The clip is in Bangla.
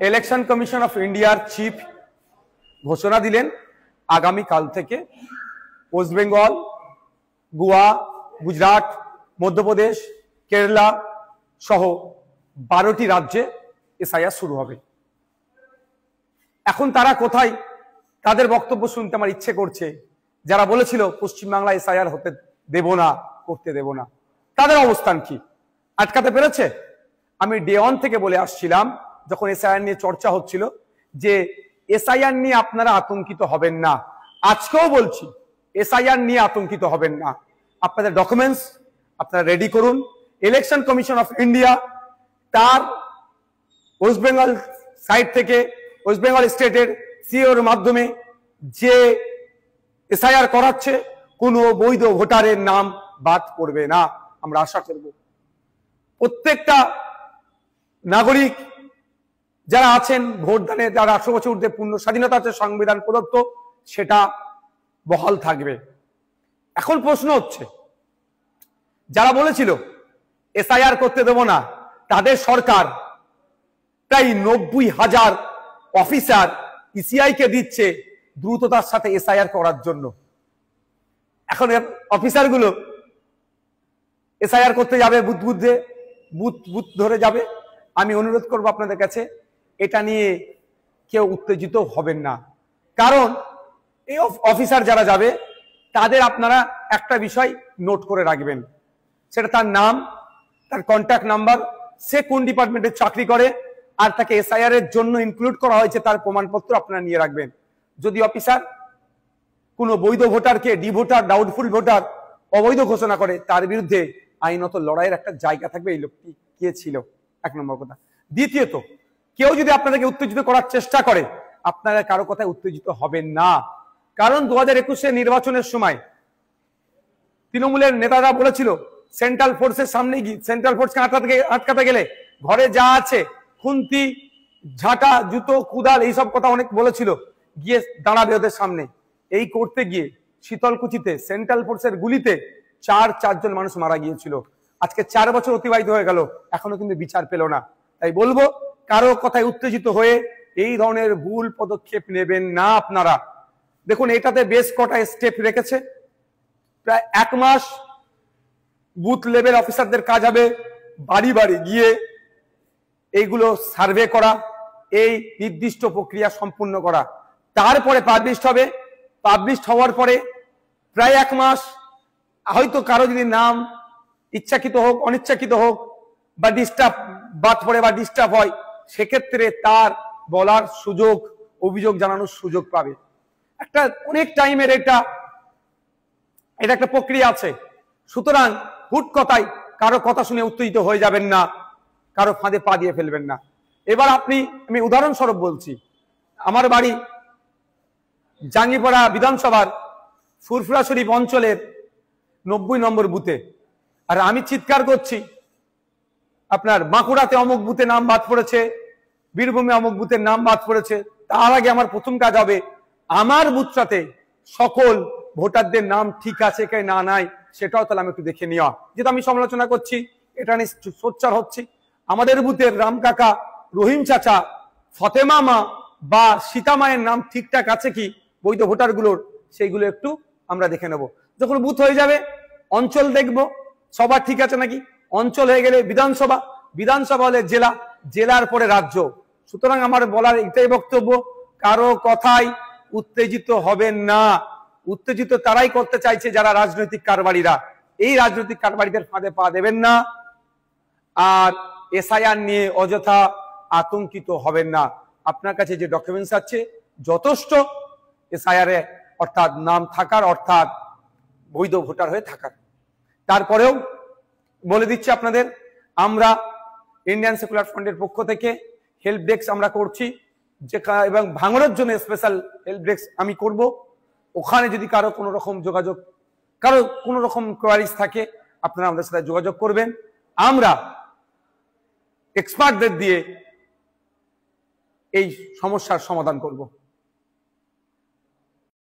ইলেকশন কমিশন অফ ইন্ডিয়ার চিফ ঘোষণা দিলেন আগামী কাল থেকে ওয়েস্ট বেঙ্গল, গোয়া, গুজরাট, মধ্যপ্রদেশ, কেরালা সহ 12টি রাজ্যে এসআইআর শুরু হবে। এখন তারা কোথায়? তাদের বক্তব্য শুনতে আমার ইচ্ছে করছে। যারা বলেছিল পশ্চিমবাংলায় এসআইআর হতে দেব না, করতে দেব না, তাদের অবস্থান কি? আটকাতে পেরেছে? আমি ডে 1 থেকে বলে আসছিলাম, যখন এসআইআর নিয়ে চর্চা হচ্ছিল, যে এসআইআর নিয়ে আপনারা আতঙ্কিত হবেন না। আজকেও বলছি, এসআইআর নিয়ে আতঙ্কিত হবেন না। আপনাদের ডকুমেন্টস আপনারা রেডি করুন। ইলেকশন কমিশন অফ ইন্ডিয়া তার ওয়েস্ট বেঙ্গল সাইড থেকে, ওয়েস্ট বেঙ্গল স্টেটের সিওর মাধ্যমে যে এসআইআর করাচ্ছে, কোনো বৈধ ভোটারের নাম বাদ পড়বে না। আমরা আশা করব প্রত্যেকটা নাগরিক যারা আছেন ভোটদানে, যারা 18 বছর ঊর্ধ্বে পূর্ণ স্বাধীনতা আছে সংবিধান প্রদত্ত, সেটা বহাল থাকবে। এখন প্রশ্ন হচ্ছে, যারা বলেছিল এসআইআর করতে দেব না, তাদের সরকার প্রায় 90,000 অফিসার ইসিআই কে দিচ্ছে দ্রুততার সাথে এসআইআর করার জন্য। এখন অফিসারগুলো এসআইআর করতে যাবে, বুথ ধরে যাবে। আমি অনুরোধ করব আপনাদের কাছে, এটা নিয়ে কেউ উত্তেজিত হবেন না। কারণ এই অফিসার যারা যাবে, তাদের আপনারা একটা বিষয় নোট করে রাখবেন, সেটা তার নাম, তার কন্ট্যাক্ট নাম্বার, সে কোন ডিপার্টমেন্টে চাকরি করে, আর তাকে এসআইআর এর জন্য ইনক্লুড করা হয়েছে তার প্রমাণপত্র আপনারা নিয়ে রাখবেন। যদি অফিসার কোনো বৈধ ভোটারকে ডি ভোটার, ডাউটফুল ভোটার, অবৈধ ঘোষণা করে, তার বিরুদ্ধে আইনত লড়াইয়ের একটা জায়গা থাকবে। এই লোকটি কে ছিল, 1 নম্বর কথা। দ্বিতীয়ত, কেউ যদি আপনাদেরকে উত্তেজিত করার চেষ্টা করে, আপনারা কারো কথায় উত্তেজিত হবেন না। কারণ 2021 নির্বাচনের সময় তৃণমূলের নেতারা বলেছিল, সেন্ট্রাল ফোর্সের সামনে গিয়ে, সেন্ট্রাল ফোর্সকে আটকাতে গেলে ঘরে যা আছে, খুন্তি, ঝাঁটা, জুতো, কুদাল, এইসব কথা অনেক বলেছিল, গিয়ে দাঁড়াবে ওদের সামনে। এই করতে গিয়ে শীতলকুচিতে সেন্ট্রাল ফোর্সের গুলিতে 4 জন মানুষ মারা গিয়েছিল। আজকে 4 বছর অতিবাহিত হয়ে গেল, এখনো কিন্তু বিচার পেল না। তাই বলবো, কারো কথায় উত্তেজিত হয়ে এই ধরনের ভুল পদক্ষেপ নেবেন না আপনারা। দেখুন, এটাতে বেশ কটা স্টেপ রেখেছে। প্রায় 1 মাস বুথ লেভেল অফিসারদের কাজ হবে বাড়ি বাড়ি গিয়ে এইগুলো সার্ভে করা, এই নির্দিষ্ট প্রক্রিয়া সম্পূর্ণ করা। তারপরে পাবলিশ হবে। পাবলিশ হওয়ার পরে প্রায় 1 মাস, হয়তো কারো যদি নাম ইচ্ছাকৃত হোক, অনিচ্ছাকৃত হোক, বা ডিস্টার্ব বাদ পড়ে বা ডিস্টার্ব হয়, সেক্ষেত্রে তার বলার সুযোগ, অভিযোগ জানানোর সুযোগ পাবে। একটা অনেক টাইমের এটা একটা প্রক্রিয়া আছে। সুতরাং হুট কথায় কারো কথা শুনে উত্তেজিত হয়ে যাবেন না, কারো ফাঁদে পা দিয়ে ফেলবেন না। এবার আমি উদাহরণস্বরূপ বলছি, আমার বাড়ি জাঙ্গিপাড়া বিধানসভার ফুরফুরা শরীফ অঞ্চলের 90 নম্বর বুথে, আর আমি চিৎকার করছি, আপনার বাঁকুড়াতে অমুক বুথে নাম বাদ পড়েছে, বীরভূমে অমুক বুথের নাম বাদ পড়েছে। তার আগে আমার প্রথম কাজ হবে আমার বুথটাতে সকল ভোটারদের নাম ঠিক আছে কি না নাই, সেটাও তাহলে আমি একটু দেখে নেওয়া। যেটা আমি সমালোচনা করছি, এটা নিয়ে সোচ্চার হচ্ছি, আমাদের বুথের রাম কাকা, রহিম চাচা, ফতেমা মা বা সীতা মায়ের নাম ঠিকঠাক আছে কি বৈধ ভোটারগুলোর, সেইগুলো একটু আমরা দেখে নেব। যখন বুথ হয়ে যাবে, অঞ্চল দেখব সবার ঠিক আছে নাকি। অঞ্চল হয়ে গেলে বিধানসভা, বিধানসভা হলে জেলা, জেলার পরে রাজ্য। সুতরাং আমার বলার এটাই বক্তব্য, কারো কথায় উত্তেজিত হবেন না। উত্তেজিত তারাই করতে চাইছে যারা রাজনৈতিক কারবারিরা। এই রাজনৈতিক কারবারিদের ফাঁদে পা দেবেন না। আর এসআইআর নিয়ে অযথা আতঙ্কিত হবেন না। আপনার কাছে যে ডকুমেন্টস আছে যথেষ্ট এসআইআর এ, অর্থাৎ নাম থাকার, অর্থাৎ বৈধ ভোটার হয়ে থাকার। তারপরেও বলে দিচ্ছি আপনাদের, আমরা ইন্ডিয়ান সেকুলার ফ্রন্টের পক্ষ থেকে হেল্প ডেস্ক আমরা করছি, যে এবং ভাঙনের জন্য স্পেশাল হেল্প ডেস্ক আমি করব। ওখানে যদি কারো কোনো রকম যোগাযোগ, কারো কোনো রকম কোয়ারিজ থাকে, আপনারা আমাদের সাথে যোগাযোগ করবেন। আমরা এক্সপার্টদের দিয়ে এই সমস্যার সমাধান করব।